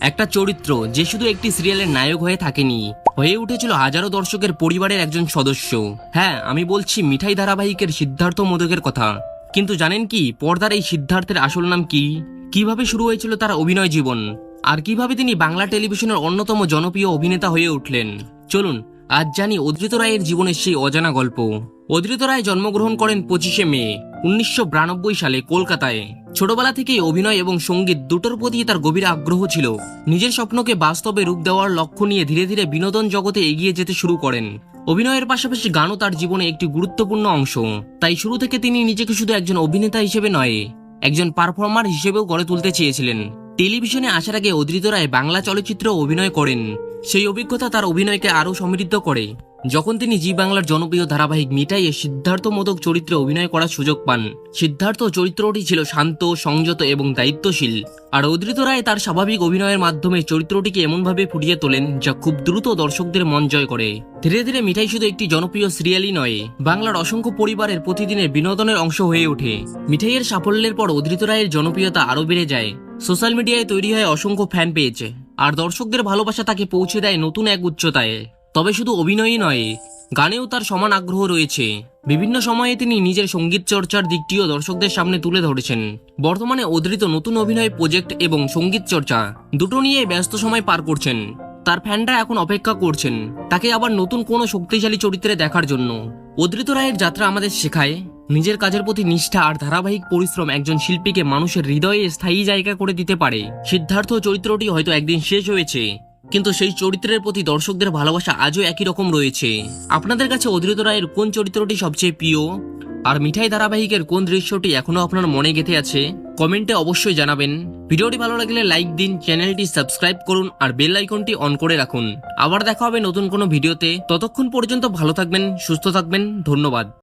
একটা চরিত্র যে শুধু একটি সিরিয়ালের নায়ক হয়ে থাকেনি, হয়ে উঠেছিল হাজারো দর্শকের পরিবারের একজন সদস্য। হ্যাঁ, আমি বলছি মিঠাই ধারাবাহিকের সিদ্ধার্থ মোদকের কথা। কিন্তু জানেন কি পর্দার এই সিদ্ধার্থের আসল নাম কি? কিভাবে শুরু হয়েছিল তার অভিনয় জীবন, আর কিভাবে তিনি বাংলা টেলিভিশনের অন্যতম জনপ্রিয় অভিনেতা হয়ে উঠলেন? চলুন আজ জানি অদ্রিত রায়ের জীবনের সেই অজানা গল্প। অদ্রিত রায় জন্মগ্রহণ করেন 25শে মে 1992 সালে কলকাতায়। ছোটবেলা থেকেই অভিনয় এবং সঙ্গীত দুটোর প্রতি তার গভীর আগ্রহ ছিল। নিজের স্বপ্নকে বাস্তবে রূপ দেওয়ার লক্ষ্য নিয়ে ধীরে ধীরে বিনোদন জগতে এগিয়ে যেতে শুরু করেন। অভিনয়ের পাশাপাশি গানও তার জীবনে একটি গুরুত্বপূর্ণ অংশ। তাই শুরু থেকে তিনি নিজেকে শুধু একজন অভিনেতা হিসেবে নয়, একজন পারফর্মার হিসেবেও গড়ে তুলতে চেয়েছিলেন। টেলিভিশনে আসার আগে অদ্রিত রায় বাংলা চলচ্চিত্রে অভিনয় করেন। সেই অভিজ্ঞতা তার অভিনয়কে আরও সমৃদ্ধ করে। যখন তিনি জি বাংলার জনপ্রিয় ধারাবাহিক মিঠাইয়ে সিদ্ধার্থ মোদক চরিত্রে অভিনয় করার সুযোগ পান, সিদ্ধার্থ চরিত্রটি ছিল শান্ত, সংযত এবং দায়িত্বশীল। আর অদ্রিত রায় তার স্বাভাবিক অভিনয়ের মাধ্যমে চরিত্রটিকে এমনভাবে ফুটিয়ে তোলেন যা খুব দ্রুত দর্শকদের মন জয় করে। ধীরে ধীরে মিঠাই শুধু একটি জনপ্রিয় সিরিয়ালই নয়, বাংলার অসংখ্য পরিবারের প্রতিদিনের বিনোদনের অংশ হয়ে ওঠে। মিঠাইয়ের সাফল্যের পর অদ্রিত রায়ের জনপ্রিয়তা আরও বেড়ে যায়। সোশ্যাল মিডিয়ায় তৈরি হয় অসংখ্য ফ্যান পেজ, আর দর্শকদের ভালোবাসা তাকে পৌঁছে দেয় নতুন এক উচ্চতায়। তবে শুধু অভিনয়ই নয়, গানেও তার সমান আগ্রহ রয়েছে। বিভিন্ন সময়ে তিনি নিজের সঙ্গীত চর্চার দিকটিও দর্শকদের সামনে তুলে ধরেছেন। বর্তমানে অদ্রিত নতুন অভিনয় প্রজেক্ট এবং সঙ্গীত চর্চা দুটো নিয়ে ব্যস্ত সময় পার করছেন। তার ফ্যানরা এখন অপেক্ষা করছেন তাকে আবার নতুন কোনো শক্তিশালী চরিত্রে দেখার জন্য। অদ্রিত রায়ের যাত্রা আমাদের শেখায়, নিজের কাজের প্রতি নিষ্ঠা আর ধারাবাহিক পরিশ্রম একজন শিল্পীকে মানুষের হৃদয়ে স্থায়ী জায়গা করে দিতে পারে। সিদ্ধার্থ চরিত্রটি হয়তো একদিন শেষ হয়েছে, কিন্তু সেই চরিত্রের প্রতি দর্শকদের ভালোবাসা আজও একই রকম রয়েছে। আপনাদের কাছে অদ্রিত রায়ের কোন চরিত্রটি সবচেয়ে প্রিয়, আর মিঠাই ধারাবাহিকের কোন দৃশ্যটি এখনো আপনার মনে গেঁথে আছে? কমেন্টে অবশ্যই জানাবেন। ভিডিওটি ভালো লাগলে লাইক দিন, চ্যানেলটি সাবস্ক্রাইব করুন আর বেল আইকনটি অন করে রাখুন। আবার দেখা হবে নতুন কোনো ভিডিওতে। ততক্ষণ পর্যন্ত ভালো থাকবেন, সুস্থ থাকবেন। ধন্যবাদ।